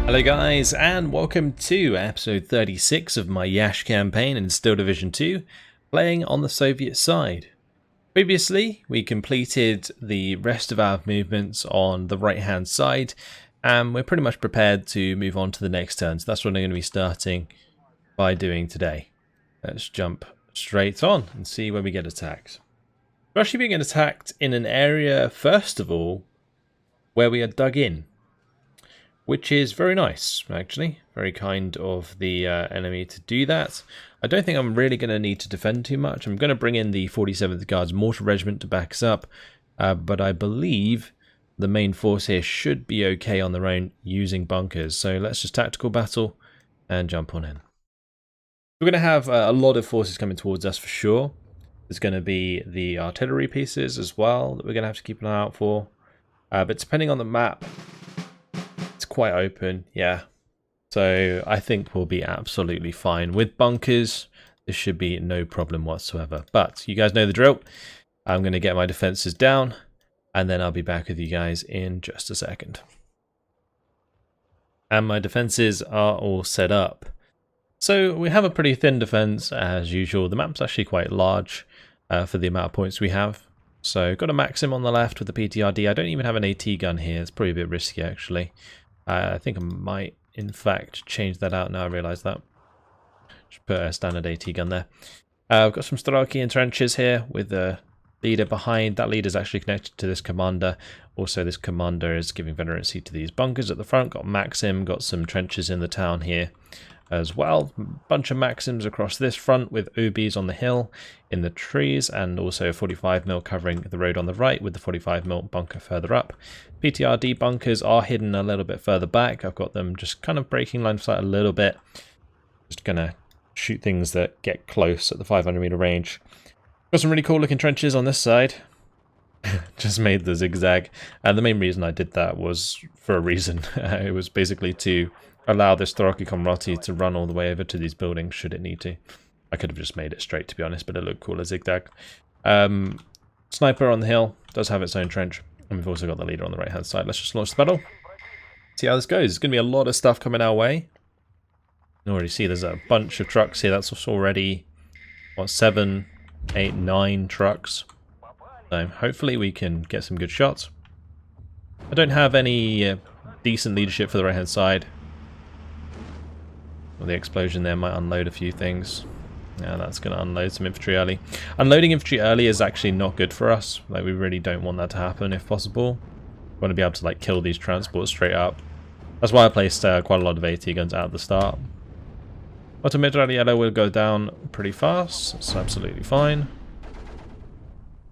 Hello guys, and welcome to episode 36 of my Yash campaign in Steel Division 2, playing on the Soviet side. Previously, we completed the rest of our movements on the right hand side, and we're pretty much prepared to move on to the next turn, so that's what I'm going to be starting by doing today. Let's jump straight on and see where we get attacked. We're actually being attacked in an area, first of all, where we are dug in. Which is very nice, actually. Very kind of the enemy to do that. I don't think I'm really going to need to defend too much. I'm going to bring in the 47th Guards Mortar Regiment to back us up. But I believe the main force here should be okay on their own using bunkers. So let's just tactical battle and jump on in. We're going to have a lot of forces coming towards us for sure. There's going to be the artillery pieces as well that we're going to have to keep an eye out for. But depending on the map, quite open, yeah, so I think we'll be absolutely fine with bunkers. This should be no problem whatsoever, but you guys know the drill. I'm going to get my defenses down and then I'll be back with you guys in just a second. And my defenses are all set up, so we have a pretty thin defense as usual. The map's actually quite large for the amount of points we have, so got a Maxim on the left with the PTRD. I don't even have an AT gun here. It's probably a bit risky actually. I think I might, in fact, change that out now I realise that. Just put a standard AT gun there. I've got some Strelki and trenches here with the leader behind. That leader is actually connected to this commander. Also, this commander is giving veterancy to these bunkers at the front. Got Maxim, got some trenches in the town here as well. Bunch of Maxims across this front with OBs on the hill in the trees, and also 45mm covering the road on the right with the 45mm bunker further up. PTRD bunkers are hidden a little bit further back. I've got them just kind of breaking line of sight a little bit. Just gonna shoot things that get close at the 500-meter range. Got some really cool looking trenches on this side. Just made the zigzag, and the main reason I did that was for a reason. It was basically to allow this Thoraki Komrati to run all the way over to these buildings should it need to. I could have just made it straight, to be honest, but it looked cool as zigzag. Sniper on the hill does have its own trench, and we've also got the leader on the right hand side. Let's just launch the battle, see how this goes. There's going to be a lot of stuff coming our way. You can already see there's a bunch of trucks here. That's already, what, 7, 8, 9 trucks. So hopefully we can get some good shots. I don't have any decent leadership for the right hand side. Well, the explosion there might unload a few things. Yeah, that's going to unload some infantry early. Unloading infantry early is actually not good for us. Like, we really don't want that to happen if possible. We want to be able to like kill these transports straight up. That's why I placed quite a lot of AT guns out at the start. Automated yellow will go down pretty fast. It's absolutely fine.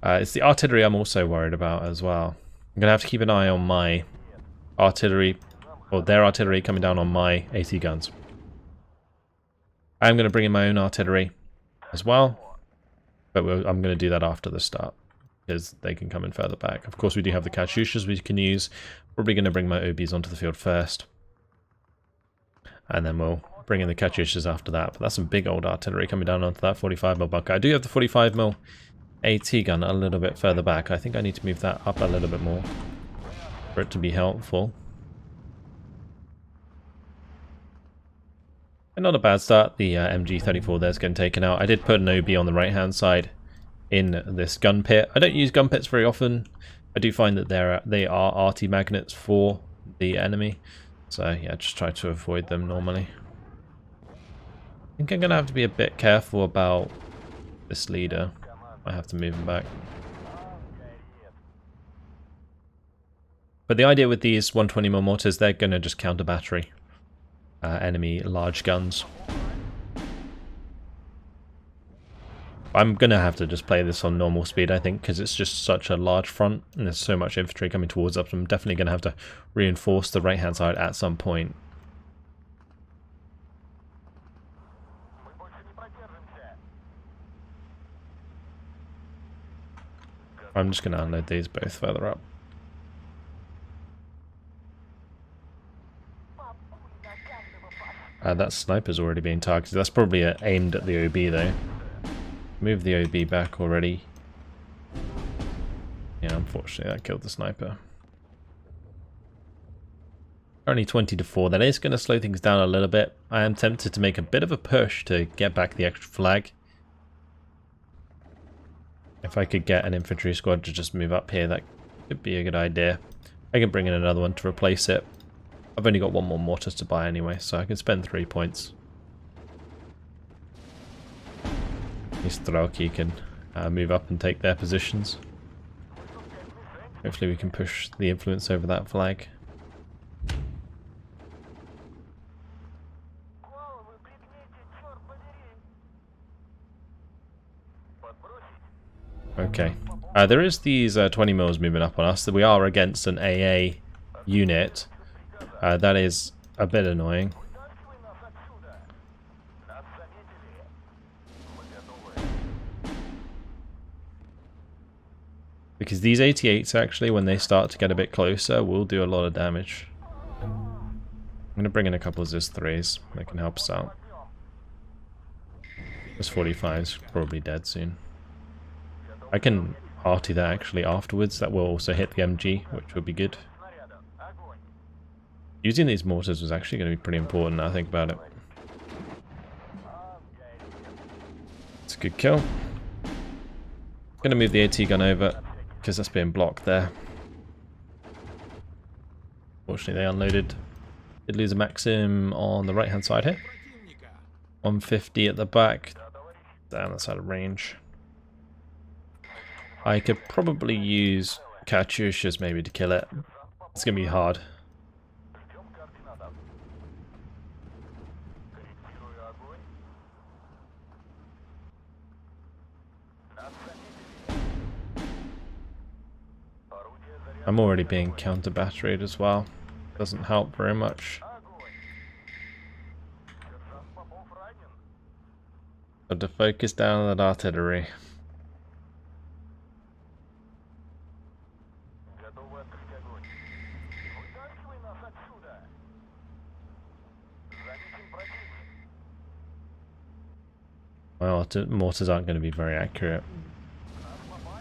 It's the artillery I'm also worried about as well. I'm going to have to keep an eye on my artillery, or their artillery coming down on my AT guns. I'm going to bring in my own artillery as well, but I'm going to do that after the start because they can come in further back. Of course, we do have the Katyushas we can use. Probably going to bring my OBs onto the field first, and then we'll bring in the Katyushas after that. But that's some big old artillery coming down onto that 45mm bunker. I do have the 45mm AT gun a little bit further back. I think I need to move that up a little bit more for it to be helpful. And not a bad start. The MG34 there's getting taken out. I did put an OB on the right hand side in this gun pit. I don't use gun pits very often. I do find that they are RT magnets for the enemy. So yeah, just try to avoid them normally. I think I'm going to have to be a bit careful about this leader. I have to move him back. But the idea with these 120mm mortars, they're going to just counter battery enemy large guns. I'm going to have to just play this on normal speed, I think, because it's just such a large front and there's so much infantry coming towards us. I'm definitely going to have to reinforce the right hand side at some point. I'm just going to unload these both further up. That sniper's already being targeted. That's probably aimed at the OB though. Move the OB back already. Yeah, unfortunately that killed the sniper. Only 20 to 4. That is going to slow things down a little bit. I am tempted to make a bit of a push to get back the extra flag. If I could get an infantry squad to just move up here, that could be a good idea. I can bring in another one to replace it. I've only got one more mortars to buy anyway, so I can spend 3 points. At least Strelki can move up and take their positions. Hopefully we can push the influence over that flag. Okay. There is these 20 mils moving up on us. We are against an AA unit. That is a bit annoying. Because these 88s actually, when they start to get a bit closer, will do a lot of damage. I'm going to bring in a couple of Zis 3s. They can help us out. This 45's probably dead soon. I can arty that actually afterwards. That will also hit the MG, which will be good. Using these mortars was actually going to be pretty important now I think about it. It's a good kill. Going to move the AT gun over because that's being blocked there. Fortunately they unloaded. Did lose a Maxim on the right hand side here. 150 at the back. Down the side of range. I could probably use Katyushas maybe to kill it. It's going to be hard. I'm already being counter-batteried as well. Doesn't help very much. Got to focus down on that artillery. Well, mortars aren't going to be very accurate.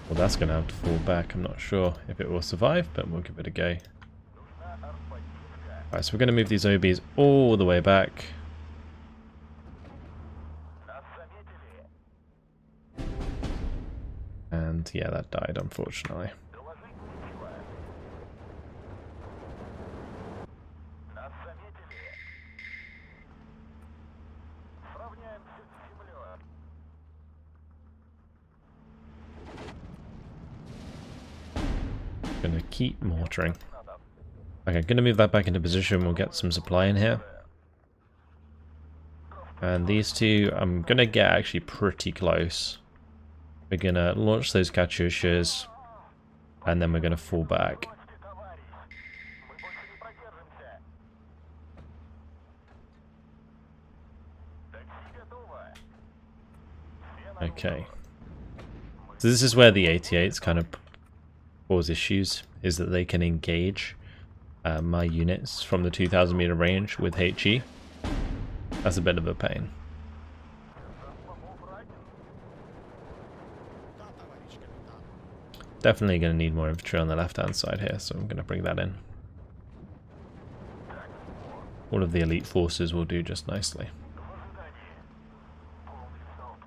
Well, that's going to have to fall back. I'm not sure if it will survive, but we'll give it a go. Alright, so we're going to move these OBs all the way back. And yeah, that died, unfortunately. Gonna keep mortaring. Okay, gonna move that back into position. We'll get some supply in here. And these two, I'm gonna get actually pretty close. We're gonna launch those Katyushas, and then we're gonna fall back. Okay. So this is where the 88s kind of cause issues, is that they can engage my units from the 2000 meter range with HE. That's a bit of a pain. Definitely going to need more infantry on the left hand side here, so I'm going to bring that in. All of the elite forces will do just nicely.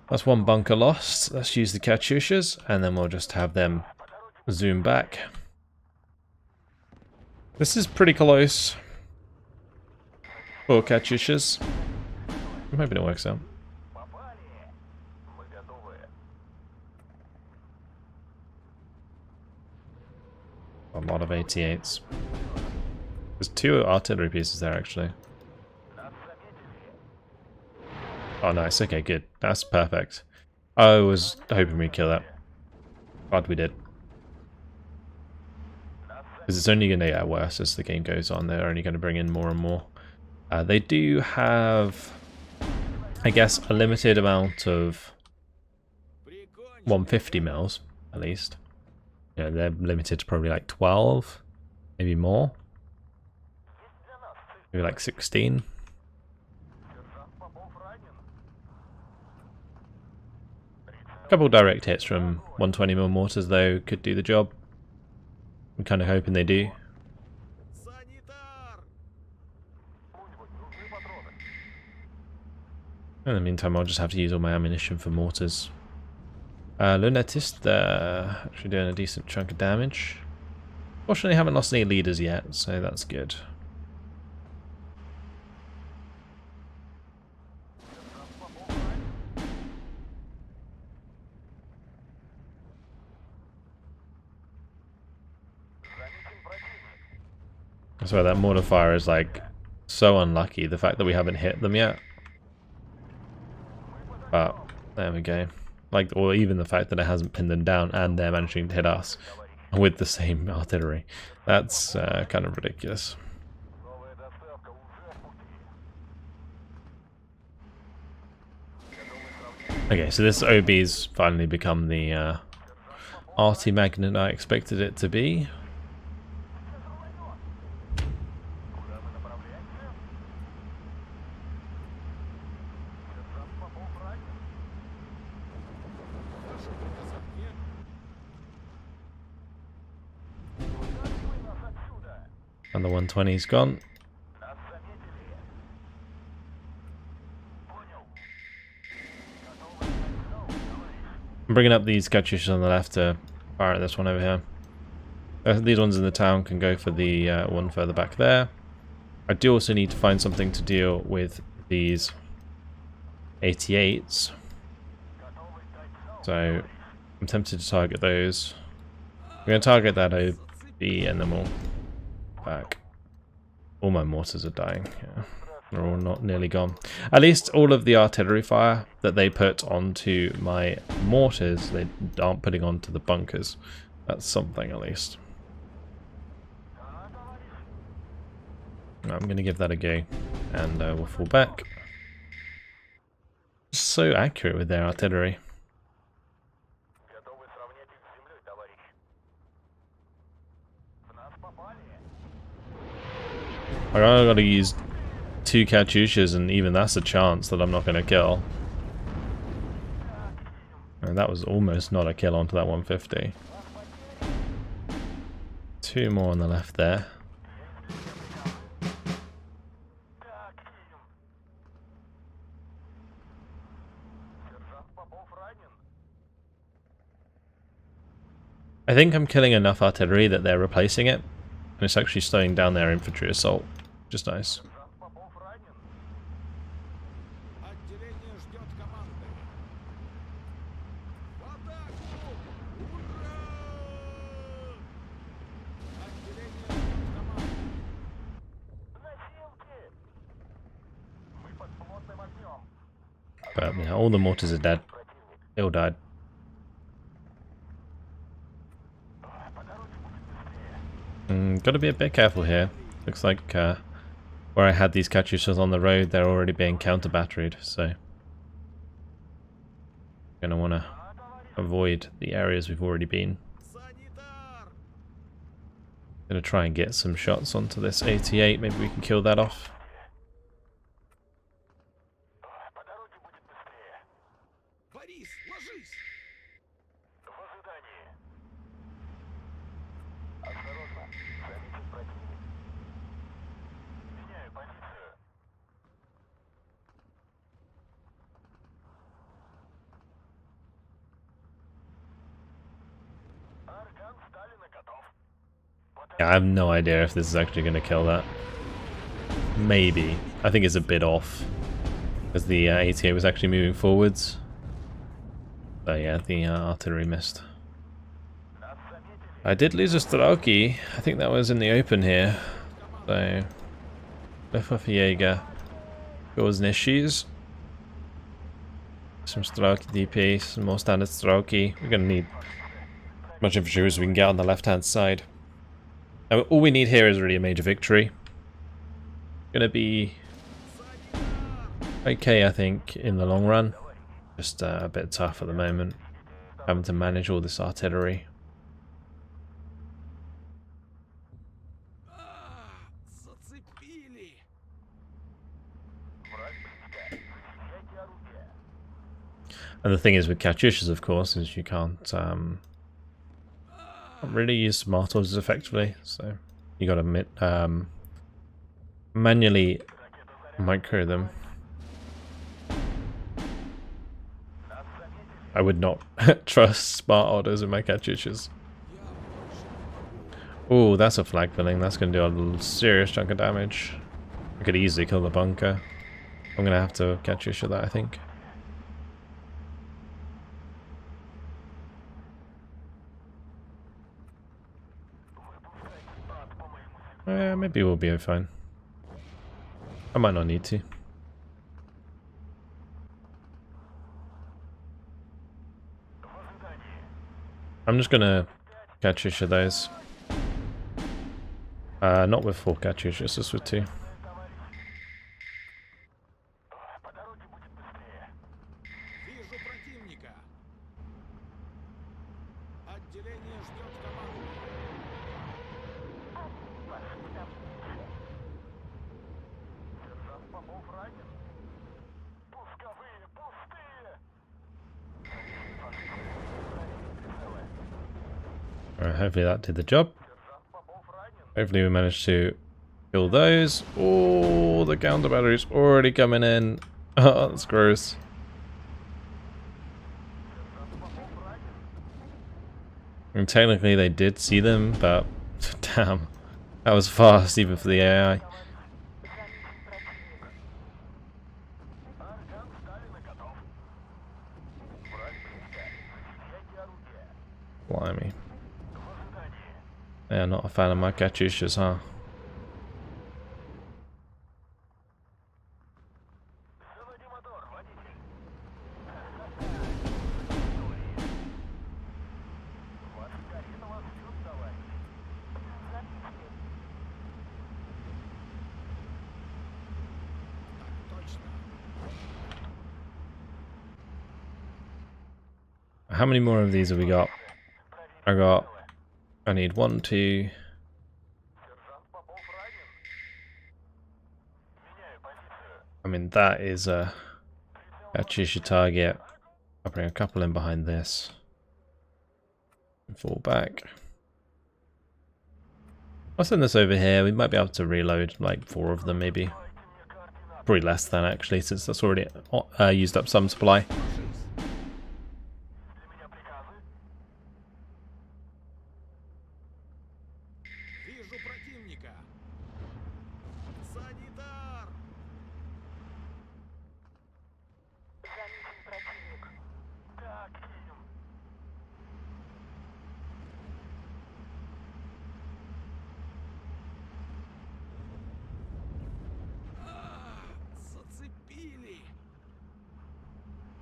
That's one bunker lost. Let's use the Katyushas, and then we'll just have them zoom back. This is pretty close for Katyushas. I'm hoping it works out. A lot of 88s. There's 2 artillery pieces there actually. Oh nice, okay good. That's perfect. I was hoping we'd kill that. Glad we did. Because it's only going to get worse as the game goes on. They're only going to bring in more and more. They do have, I guess, a limited amount of 150 mils, at least. You know, they're limited to probably like 12, maybe more. Maybe like 16. A couple direct hits from 120mm mortars though could do the job. I'm kind of hoping they do. In the meantime, I'll just have to use all my ammunition for mortars. Lunatist actually doing a decent chunk of damage. Fortunately, haven't lost any leaders yet, so that's good. I swear that mortar fire is like so unlucky, the fact that we haven't hit them yet. But there we go. Like, or even the fact that it hasn't pinned them down and they're managing to hit us with the same artillery. That's kind of ridiculous. Okay, so this OB's finally become the arty magnet I expected it to be. And the 120's gone. I'm bringing up these Katyushas on the left to fire at this one over here. These ones in the town can go for the one further back there. I do also need to find something to deal with these 88s. So I'm tempted to target those. I'm going to target that OB and then we'll back. All my mortars are dying. Yeah. They're all not nearly gone. At least all of the artillery fire that they put onto my mortars, they aren't putting onto the bunkers. That's something at least. I'm going to give that a go, and we'll fall back. So accurate with their artillery. I got to use 2 Katyushas, and even that's a chance that I'm not going to kill. And that was almost not a kill onto that 150. 2 more on the left there. I think I'm killing enough artillery that they're replacing it, and it's actually slowing down their infantry assault. Just nice. But yeah, all the mortars are dead. They all died. Got to be a bit careful here. Looks like where I had these Katyushas on the road, they're already being counter-batteried, so gonna want to avoid the areas we've already been. Gonna try and get some shots onto this 88. Maybe we can kill that off. Yeah, I have no idea if this is actually going to kill that. Maybe. I think it's a bit off, because the 88 was actually moving forwards. But yeah, the artillery missed. I did lose a Strelki. I think that was in the open here. So, Luftwaffe causing issues. Some Strelki DP, some more standard Strelki. We're going to need as much infantry as we can get on the left-hand side. All we need here is really a major victory. Gonna be okay, I think, in the long run. Just a bit tough at the moment, having to manage all this artillery. And the thing is with Katyushas, of course, is you can't really use mortars effectively, so you got to manually micro them. I would not trust smart orders with my Katyushas. Oh, that's a flag filling. That's going to do a serious chunk of damage. I could easily kill the bunker. I'm going to have to Katyusha that, I think. Maybe we'll be fine. I might not need to. I'm just gonna Katyusha those. Not with 4 Katyushas, just with 2. Alright, hopefully that did the job. Hopefully we managed to kill those. Oh, the counter battery's already coming in. Oh, that's gross. And technically they did see them, but damn, that was fast even for the AI. Blimey. Yeah, not a fan of my Katyushas, huh? How many more of these have we got? I need 1, 2. I mean, that is a Katyusha target. I'll bring a couple in behind this. And fall back. I'll send this over here. We might be able to reload like 4 of them, maybe. Probably less than actually, since that's already used up some supply.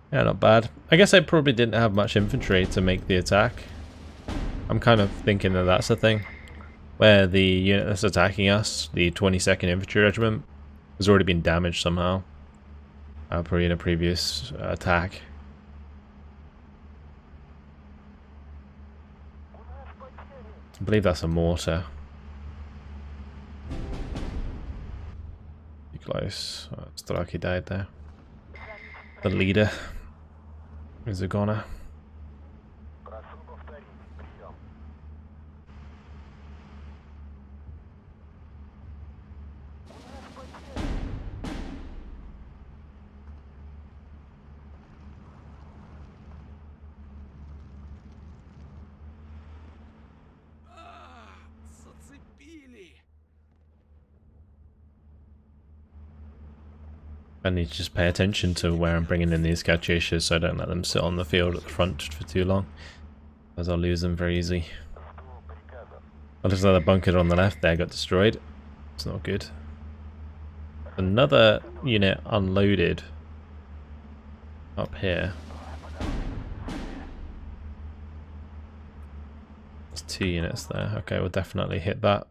Yeah, not bad. I guess I probably didn't have much infantry to make the attack. I'm kind of thinking that that's the thing. Where the unit that's attacking us, the 22nd Infantry Regiment, has already been damaged somehow. Probably in a previous attack. I believe that's a mortar. Be close. Oh, Straki died there. The leader is a goner. I need to just pay attention to where I'm bringing in these Katyushas so I don't let them sit on the field at the front for too long, as I'll lose them very easy. I looks like the bunker on the left there got destroyed. It's not good. Another unit unloaded up here. There's 2 units there. Okay, we'll definitely hit that.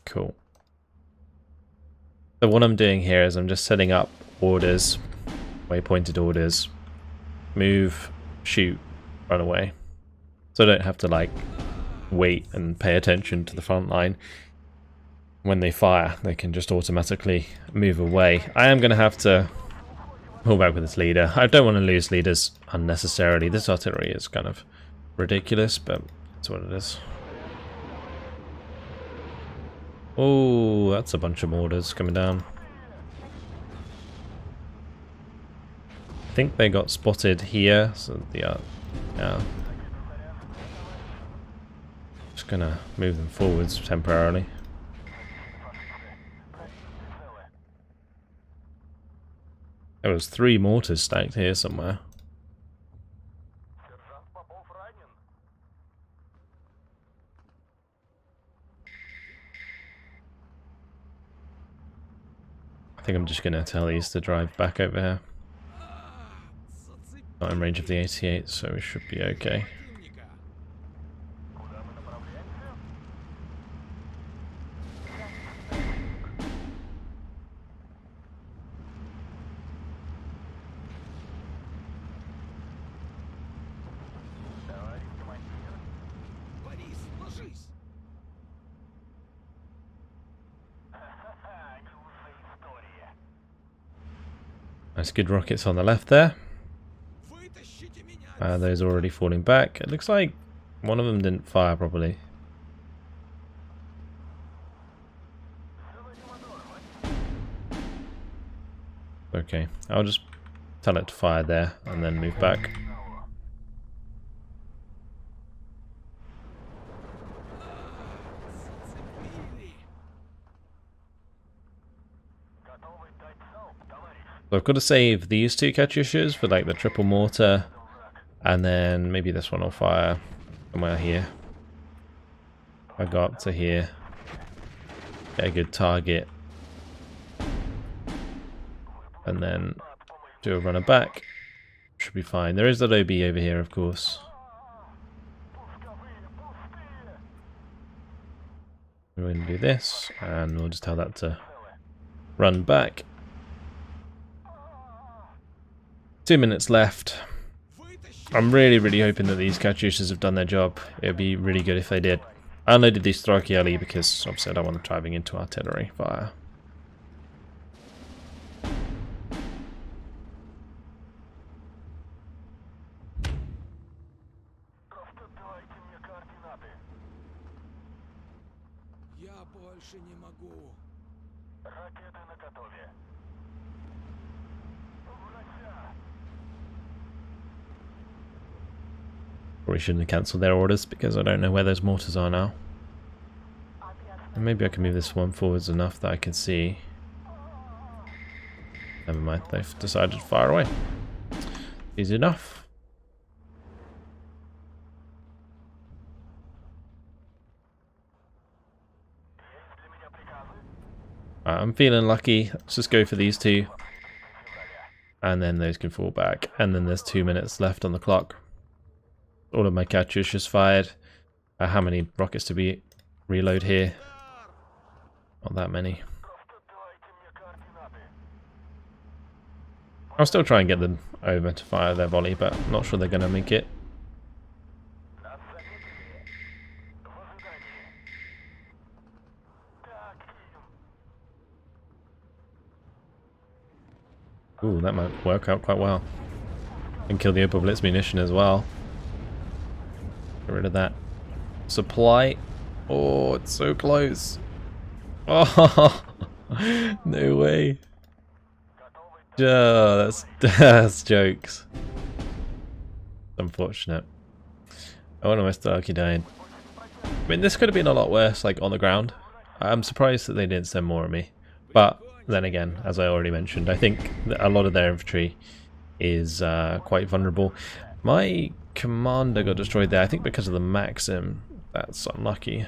Cool. So what I'm doing here is I'm just setting up orders, waypointed orders, move, shoot, run away. So I don't have to like wait and pay attention to the front line. when they fire, they can just automatically move away. I am going to have to pull back with this leader. I don't want to lose leaders unnecessarily. This artillery is kind of ridiculous, but that's what it is. Oh, that's a bunch of mortars coming down. I think they got spotted here, so yeah. Just gonna move them forwards temporarily. There was 3 mortars stacked here somewhere. I think I'm just gonna tell these to drive back over here. Not in range of the 88, so we should be okay. Nice, good rockets on the left there. Those are already falling back. It looks like one of them didn't fire properly. Okay, I'll just tell it to fire there and then move back. So I've got to save these 2 Katyushas for like the triple mortar, and then maybe this one will fire somewhere here. I go up to here, get a good target, and then do a runner back. Should be fine. There is that OB over here, of course. We're going to do this, and we'll just tell that to run back. 2 minutes left. I'm really hoping that these Katyushas have done their job. It would be really good if they did. I unloaded these Throki early because obviously I don't want them driving into artillery fire. Probably shouldn't have cancelled their orders because I don't know where those mortars are now. And maybe I can move this one forwards enough that I can see. Never mind, they've decided to fire away. Easy enough. I'm feeling lucky. Let's just go for these 2. And then those can fall back. And then there's 2 minutes left on the clock. All of my Katyushas fired. How many rockets to be reload here? Not that many. I'll still try and get them over to fire their volley, but I'm not sure they're going to make it. Ooh, that might work out quite well. And kill the Opal Blitz munition as well. Get rid of that supply. Oh, it's so close. Oh, no way. Oh, that's jokes. Unfortunate. Oh, no, my Starkey died. I mean, this could have been a lot worse, like on the ground. I'm surprised that they didn't send more of me. But then again, as I already mentioned, I think that a lot of their infantry is quite vulnerable. My commander got destroyed there, I think because of the Maxim. That's unlucky.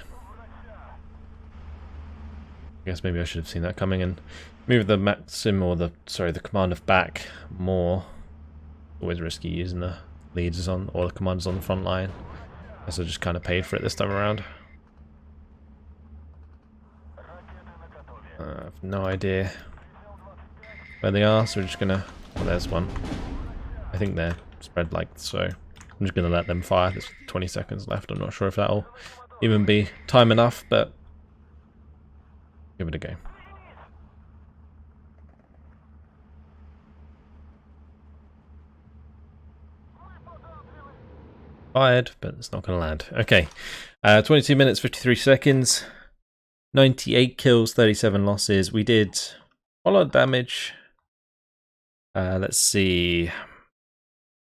I guess maybe I should have seen that coming and move the Maxim or the commander back more. Always risky using the leaders on or the commanders on the front line. As I just kind of paid for it this time around. I have no idea where they are, so we're just gonna. Well, there's one. I think they're spread like so. I'm just gonna let them fire. There's 20 seconds left. I'm not sure if that'll even be time enough, but give it a go. Fired, but it's not going to land. Okay, 22 minutes, 53 seconds, 98 kills, 37 losses. We did a lot of damage. Let's see.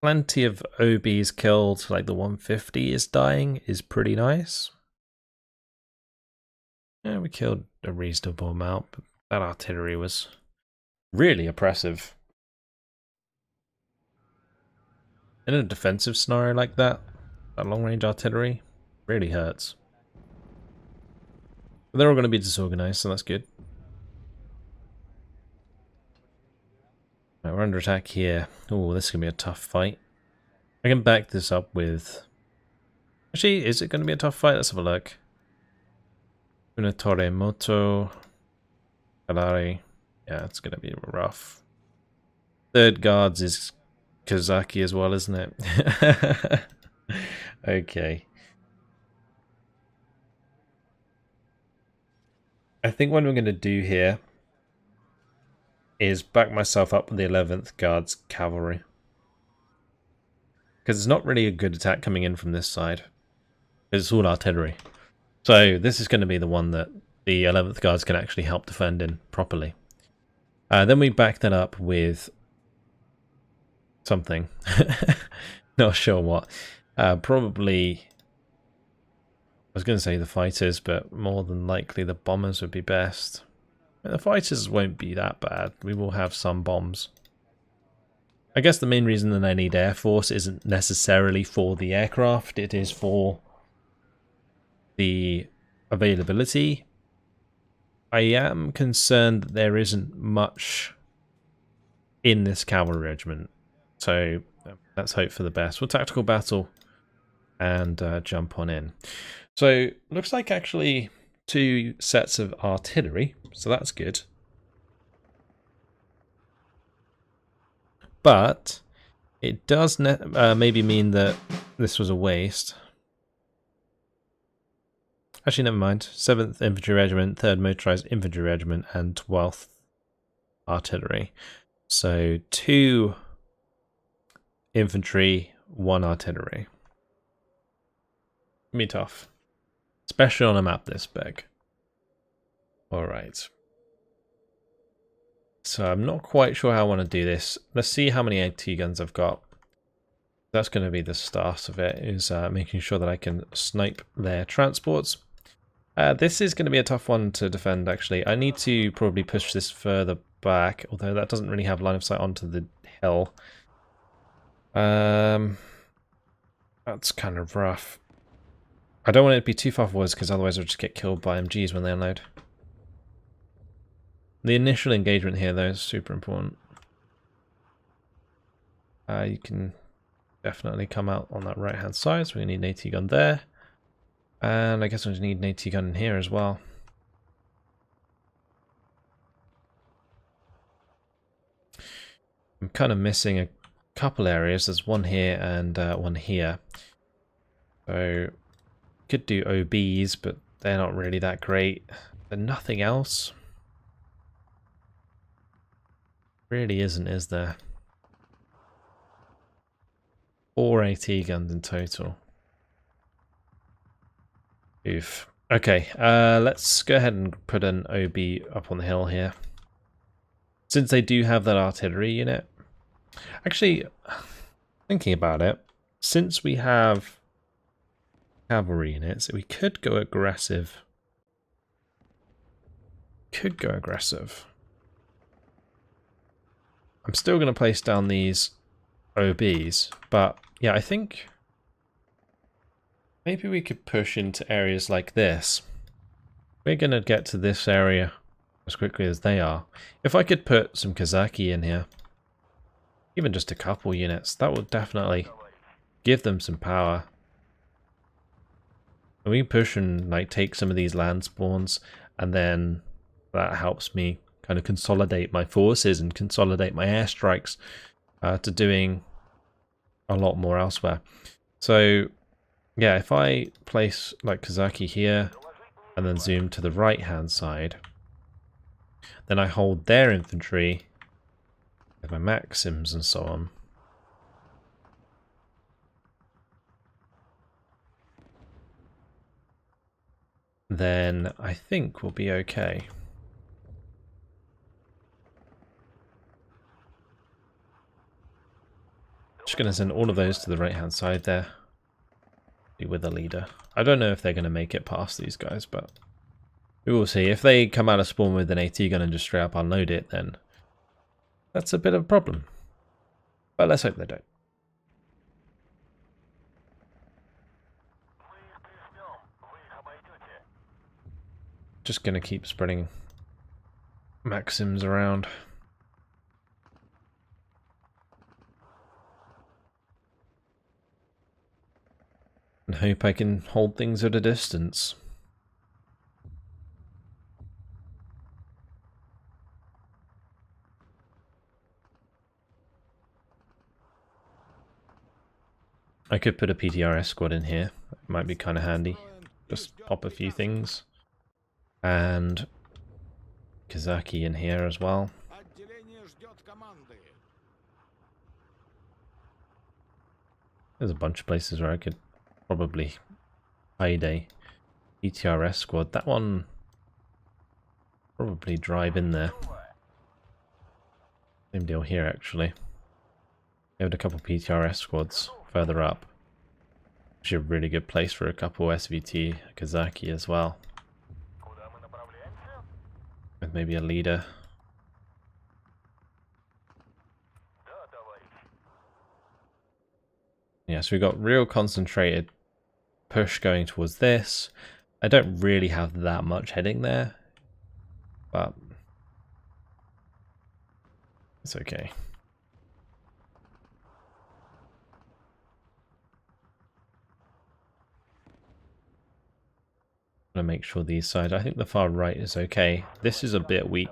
Plenty of OBs killed, like the 150 is dying, is pretty nice. Yeah, we killed a reasonable amount, but that artillery was really oppressive. In a defensive scenario like that long-range artillery really hurts. But they're all going to be disorganized, so that's good. Right, we're under attack here. Oh, this is going to be a tough fight. I can back this up with... Actually, is it going to be a tough fight? Let's have a look. Unitore Moto. Kalari. Yeah, it's going to be rough. Third guards is Kozaki as well, isn't it? Okay. I think what we're going to do here is back myself up with the 11th Guards Cavalry. Because it's not really a good attack coming in from this side. It's all artillery. So this is going to be the one that the 11th Guards can actually help defend in properly. Then we back that up with something. Not sure what. Probably... I was going to say the fighters, but more than likely the bombers would be best. The fighters won't be that bad. We will have some bombs. I guess the main reason that I need Air Force isn't necessarily for the aircraft. It is for the availability. I am concerned that there isn't much in this cavalry regiment. So let's hope for the best. We'll tactical battle and jump on in. So looks like actually 2 sets of artillery, so that's good. But it does maybe mean that this was a waste. Actually, never mind. 7th Infantry Regiment, 3rd Motorized Infantry Regiment, and 12th Artillery. So 2 infantry, 1 artillery. Gonna be tough. Especially on a map this big. Alright. So I'm not quite sure how I want to do this. Let's see how many AT guns I've got. That's going to be the start of it, is making sure that I can snipe their transports. This is going to be a tough one to defend, actually. I need to probably push this further back, although that doesn't really have line of sight onto the hill. That's kind of rough. I don't want it to be too far forwards, because otherwise I'll just get killed by MGs when they unload. The initial engagement here, though, is super important. You can definitely come out on that right-hand side, so we need an AT gun there. And I guess we need an AT gun in here as well. I'm kind of missing a couple areas. There's one here and one here. So, could do OBs, but they're not really that great. There's nothing else. Really isn't, is there? 4 AT guns in total. Oof. Okay, let's go ahead and put an OB up on the hill here. Since they do have that artillery unit. Actually, thinking about it, since we have cavalry units, we could go aggressive. I'm still going to place down these OBs, but yeah, I think maybe we could push into areas like this. We're going to get to this area as quickly as they are. If I could put some Kozaki in here, even just a couple units, that would definitely give them some power. And we can push and like take some of these land spawns, and then that helps me kind of consolidate my forces and consolidate my airstrikes to doing a lot more elsewhere. So yeah, if I place like Kozaki here and then zoom to the right hand side, Then I hold their infantry with my Maxims and so on. Then I think we'll be okay. Just going to send all of those to the right hand side there. With a leader. I don't know if they're going to make it past these guys, but we will see. If they come out of spawn with an AT gun and just straight up unload it, then that's a bit of a problem. But let's hope they don't. Just going to keep spreading Maxims around. And hope I can hold things at a distance. I could put a PTRS squad in here. It might be kind of handy. Just pop a few things. And Kazaki in here as well. There's a bunch of places where I could probably hide a PTRS squad. That one probably drive in there. Same deal here actually. We have a couple PTRS squads further up. Actually a really good place for a couple SVT Kazaki as well. With maybe a leader. Yeah, so we've got real concentrated push going towards this. I don't really have that much heading there, but it's okay. I'm gonna make sure these sides, I think the far right is okay. This is a bit weak.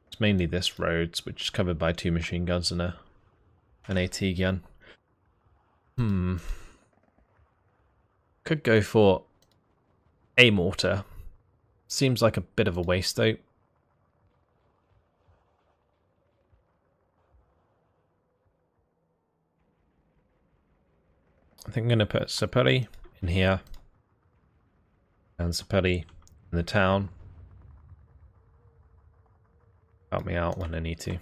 It's mainly this road, which is covered by 2 machine guns and an AT gun. Could go for a mortar. Seems like a bit of a waste though. I think I'm going to put Saperi in here. And Saperi in the town. Help me out when I need to.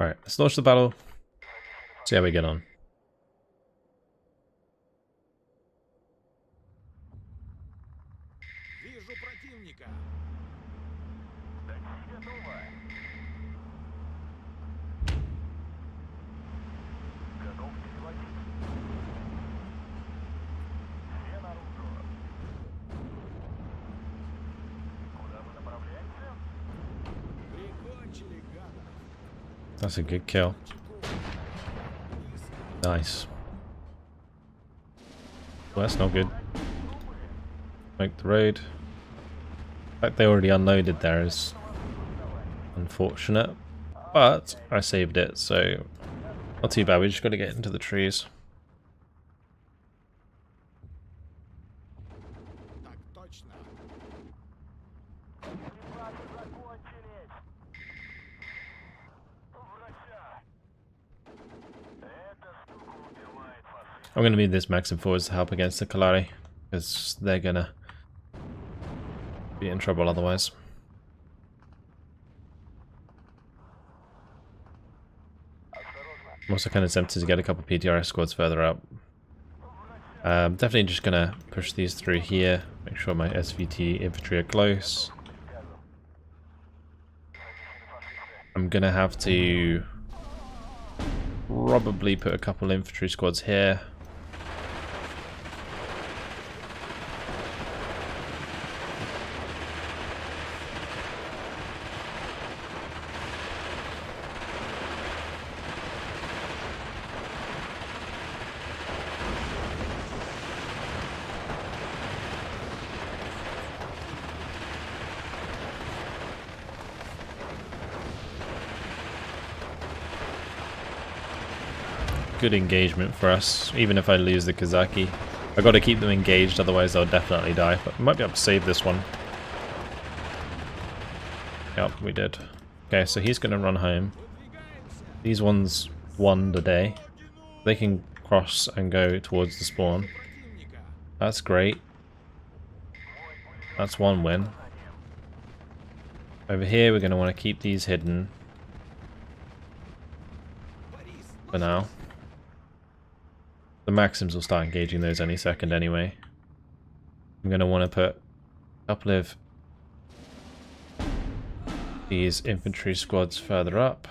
Alright, let's launch the battle. See how we get on. That's a good kill. Nice. Well, that's not good. Make the road. The fact they already unloaded there is unfortunate. But I saved it, so not too bad. We just got to get into the trees. I'm going to need this Maxim forwards to help against the Kalari, because they're going to be in trouble otherwise. I'm also kind of tempted to get a couple of PTRS squads further up. Definitely just going to push these through here, make sure my SVT infantry are close. I'm going to have to probably put a couple infantry squads here. Good engagement for us, even if I lose the Kazaki. I got to keep them engaged, otherwise they'll definitely die. But we might be able to save this one. Yep, we did. Okay, so he's going to run home. These ones won the day. They can cross and go towards the spawn. That's great. That's one win. Over here we're going to want to keep these hidden for now. The Maxims will start engaging those any second anyway. I'm going to want to put a couple of these infantry squads further up.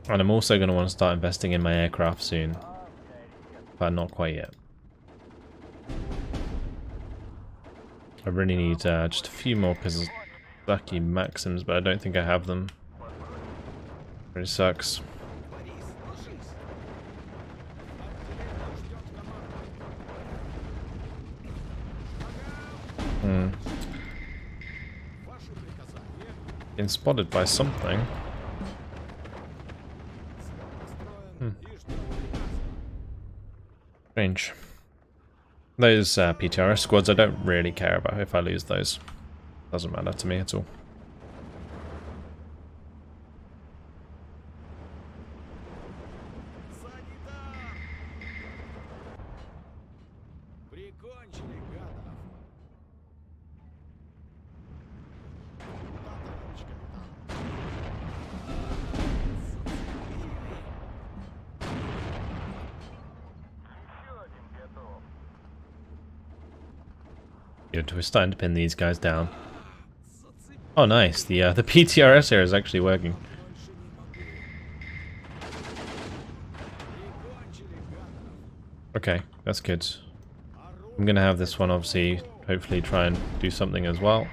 And I'm also going to want to start investing in my aircraft soon. But not quite yet. I really need just a few more Kazaki Maxims, but I don't think I have them. Really sucks. Been spotted by something. Strange. Those PTRS squads, I don't really care about if I lose those. Doesn't matter to me at all. Good, we're starting to pin these guys down. Oh nice, the PTRS here is actually working. Okay, that's good. I'm gonna have this one obviously, hopefully try and do something as well.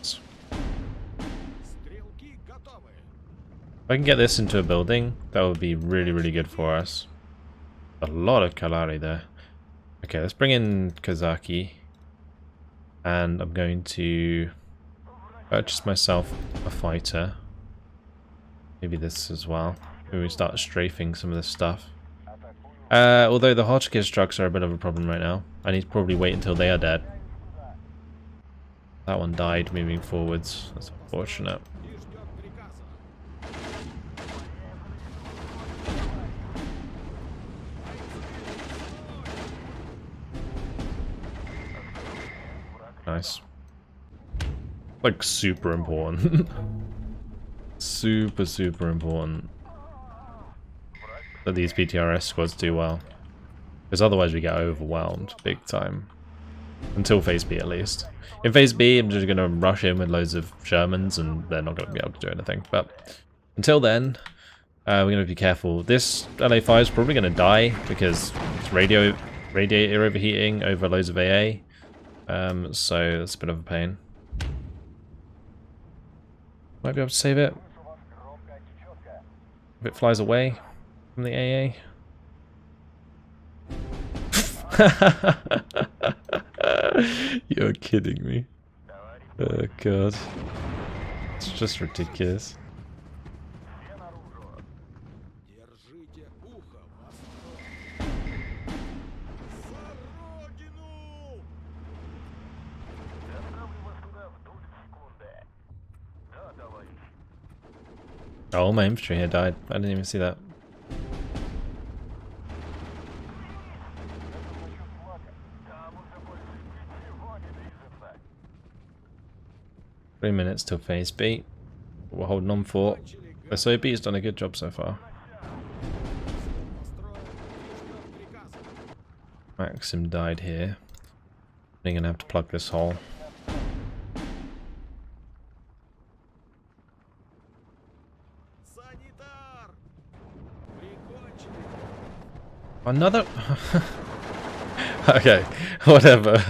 If I can get this into a building, that would be really, really good for us. A lot of Kalari there. Okay, let's bring in Kazaki. And I'm going to purchase myself a fighter. Maybe this as well. Maybe we start strafing some of this stuff. Although the Hotchkiss trucks are a bit of a problem right now. I need to probably wait until they are dead. That one died moving forwards. That's unfortunate. Nice. Like super important. super important that these PTRS squads do well. Because otherwise we get overwhelmed big time. Until phase B at least. In phase B I'm just going to rush in with loads of Shermans and they're not going to be able to do anything. But until then, we're going to be careful. This LA5 is probably going to die because it's radiator overheating over loads of AA. So that's a bit of a pain. Might be able to save it. If it flies away from the AA. You're kidding me. Oh god. It's just ridiculous. Oh, my infantry here died. I didn't even see that. Three minutes till phase B. We're holding on for. SOB has done a good job so far. Maxim died here. I'm gonna have to plug this hole. Another. Okay, whatever.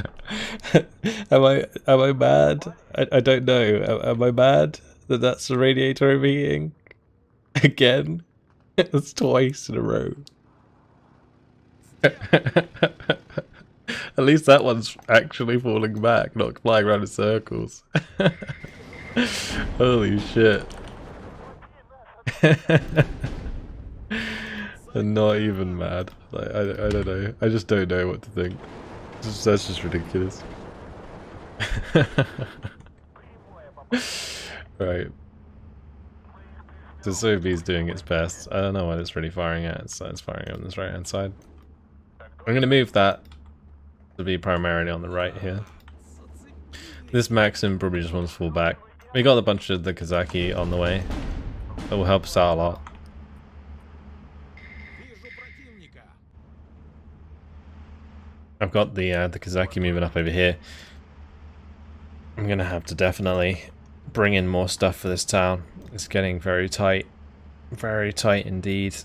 Am I mad? I don't know. Am I mad that that's the radiator overheating again? It's twice in a row. At least that one's actually falling back, not flying around in circles. Holy shit. I'm not even mad. Like, I don't know. I just don't know what to think. That's just ridiculous. Right. So Sobe's doing its best. I don't know what it's really firing at. It's firing on this right hand side. I'm going to move that to be primarily on the right here. This Maxim probably just wants to fall back. We got a bunch of the Kazaki on the way. That will help us out a lot. I've got the Kazaki moving up over here. I'm going to have to definitely bring in more stuff for this town. It's getting very tight. Very tight indeed.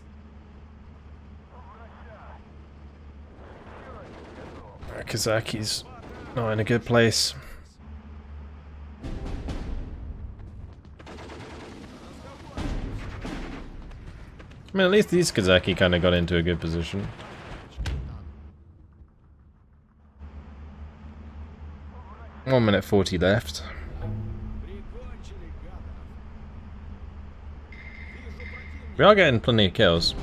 Kazaki's not in a good place. I mean, at least these Kazaki kind of got into a good position. One minute 40 left. We are getting plenty of kills.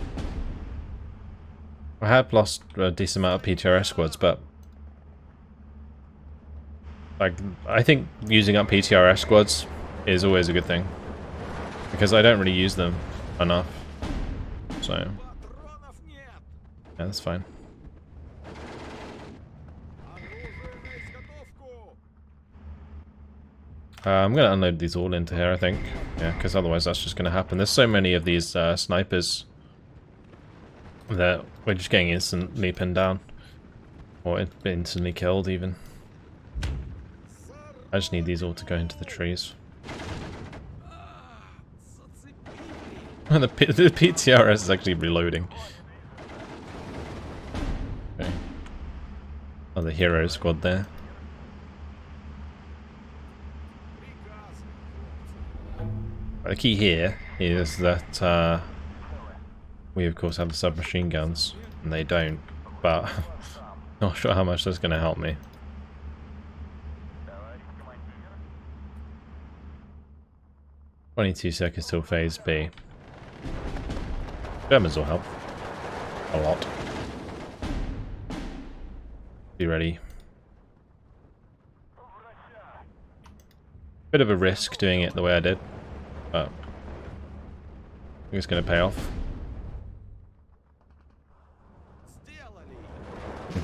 I have lost a decent amount of PTRS squads, but like, I think using up PTRS squads is always a good thing, because I don't really use them enough. So yeah, that's fine. I'm going to unload these all into here, I think. Yeah, because otherwise that's just going to happen. There's so many of these snipers that we're just getting instantly pinned down. Or instantly killed, even. I just need these all to go into the trees. the PTRS is actually reloading. Okay. Oh, the hero squad there. The key here is that we of course have the submachine guns, and they don't, but not sure how much that's going to help me. "22 seconds till phase B. Germans will help. A lot. Be ready. Bit of a risk doing it the way I did, but I think it's going to pay off.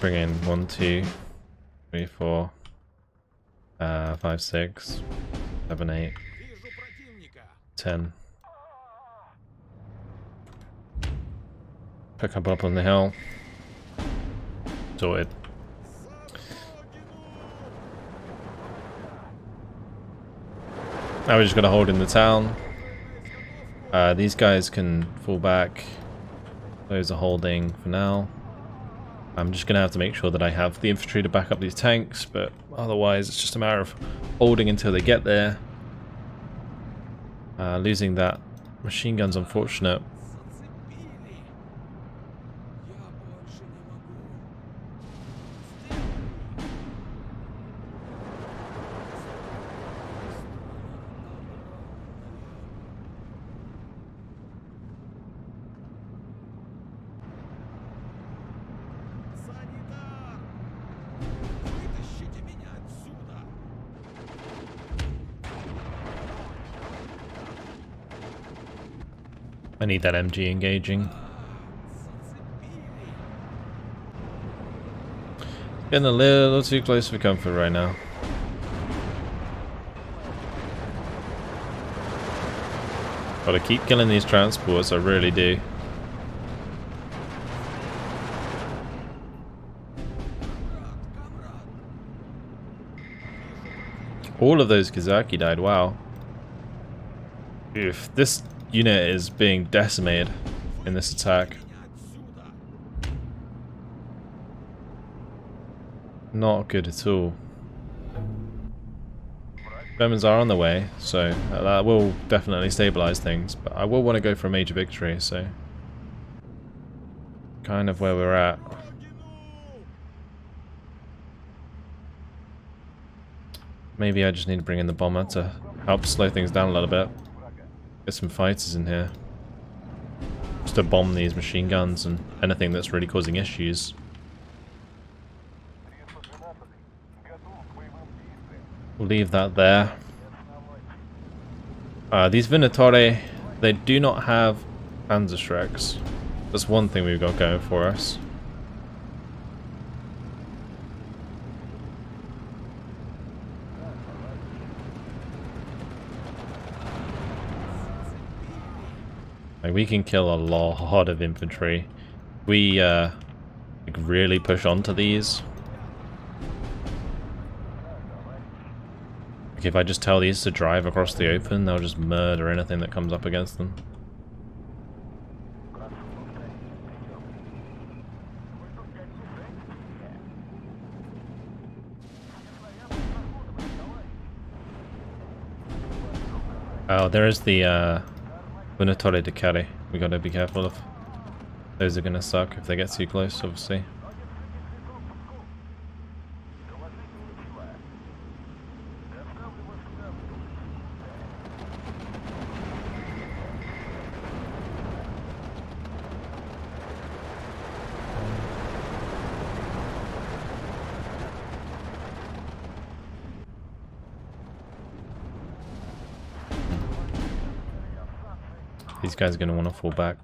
Bring in 1, 2, 3, 4, 5, 6, 7, 8, 10. Put a couple up on the hill. Sorted. Now we're just going to hold in the town. These guys can fall back. Those are holding for now. I'm just going to have to make sure that I have the infantry to back up these tanks, but otherwise it's just a matter of holding until they get there. Losing that machine gun's unfortunate. I need that MG engaging. Getting a little too close for comfort right now. Gotta keep killing these transports, I really do. All of those Kazaki died, wow. Oof, this unit is being decimated in this attack. Not good at all. Germans are on the way, so that will definitely stabilize things, but I will want to go for a major victory, so kind of where we're at. Maybe I just need to bring in the bomber to help slow things down a little bit. Get some fighters in here. Just to bomb these machine guns and anything that's really causing issues. We'll leave that there. These Venatori, they do not have Panzerschrecks. That's one thing we've got going for us. Like, we can kill a lot of infantry. We like really push onto these. Like, if I just tell these to drive across the open, they'll just murder anything that comes up against them. Oh, there is the Venatori to carry. We gotta be careful of. Those are gonna suck if they get too close, obviously. These guys are going to want to fall back.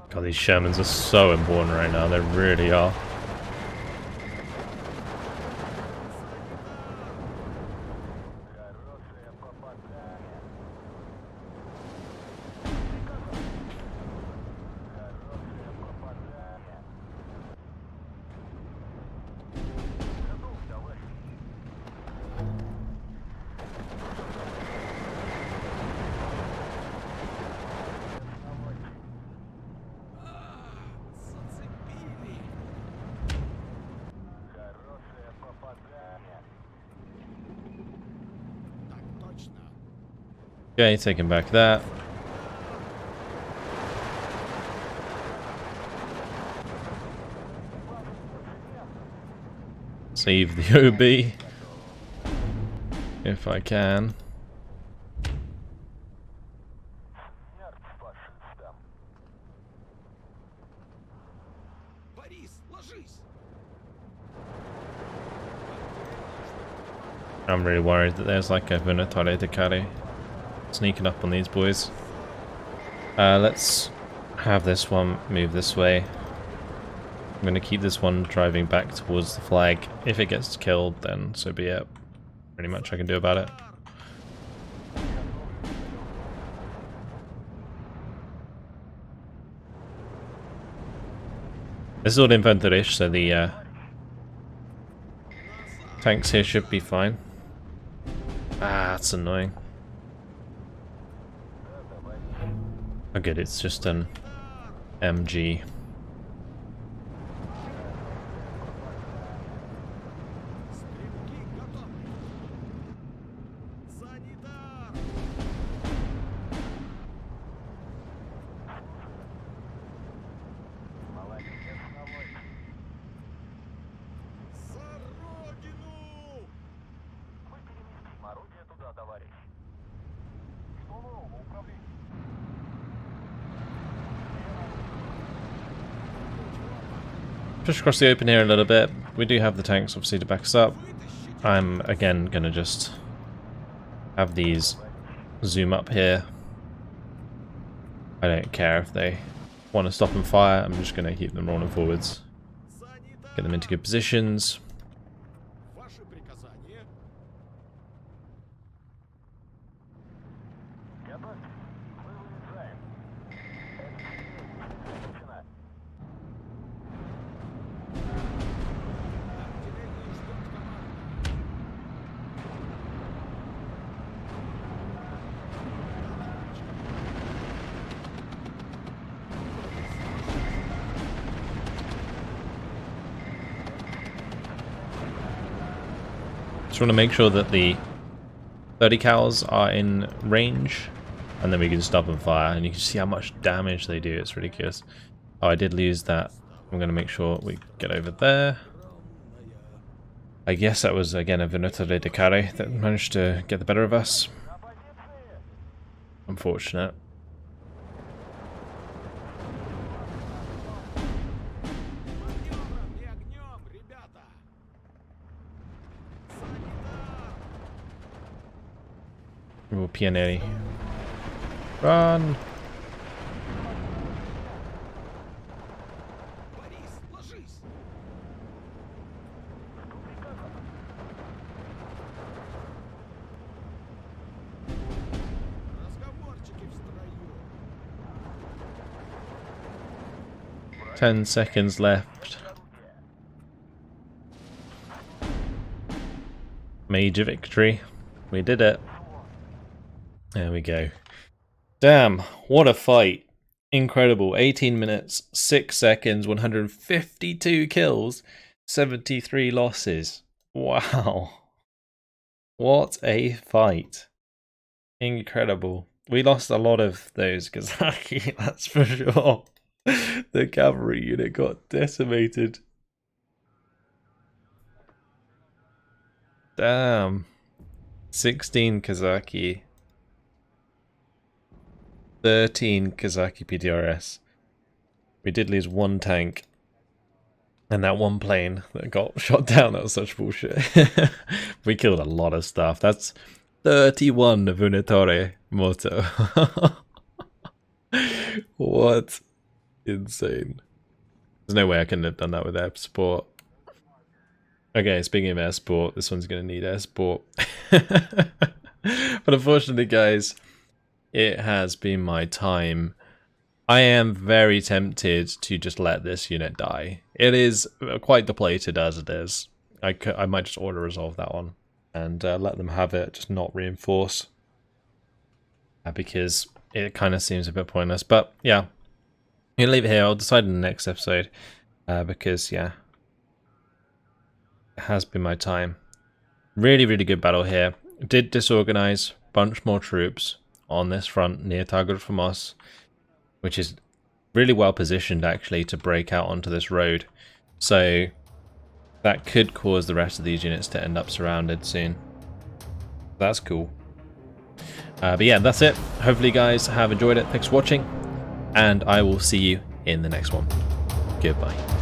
God, these Shermans are so important right now. They really are. Okay, taking back that. Save the OB. If I can. I'm really worried that there's like a Venatori to carry. Sneaking up on these boys. Let's have this one move this way. I'm going to keep this one driving back towards the flag. If it gets killed, then so be it. Pretty much I can do about it. This is all infantry-ish, so the tanks here should be fine. Ah, that's annoying. Oh good, it's just an MG. Push across the open here a little bit. We do have the tanks obviously to back us up. I'm again gonna just have these zoom up here. I don't care if they want to stop and fire, I'm just gonna keep them rolling forwards. Get them into good positions. want to make sure that the 30 cals are in range, and then we can stop and fire, and you can see how much damage they do. It's ridiculous. Oh, I did lose that. I'm going to make sure we get over there. I guess that was, again, a Venutore de Care that managed to get the better of us. Unfortunate. Oh, Pianeri. Run! Ten seconds left. Major victory. We did it. There we go. Damn, what a fight. Incredible. 18 minutes, 6 seconds, 152 kills, 73 losses. Wow. What a fight. Incredible. We lost a lot of those Kazaki, that's for sure. The cavalry unit got decimated. Damn. 16 Kazaki. 13 Kazaki PDRS. We did lose one tank. And that one plane that got shot down, that was such bullshit. We killed a lot of stuff. That's 31 Venutore Moto. What? Insane. There's no way I couldn't have done that with air support. Okay, speaking of air support, this one's going to need air support. But unfortunately, guys, it has been my time. I am very tempted to just let this unit die. It is quite depleted as it is. I might just auto-resolve that one and let them have it, just not reinforce. Because it kind of seems a bit pointless. But yeah, I'm going to leave it here. I'll decide in the next episode. Because, yeah, it has been my time. Really, really good battle here. Did disorganize a bunch more troops on this front near Tagur Famos, which is really well positioned actually to break out onto this road. So that could cause the rest of these units to end up surrounded soon. That's cool. But yeah, that's it. Hopefully you guys have enjoyed it. Thanks for watching, and I will see you in the next one. Goodbye.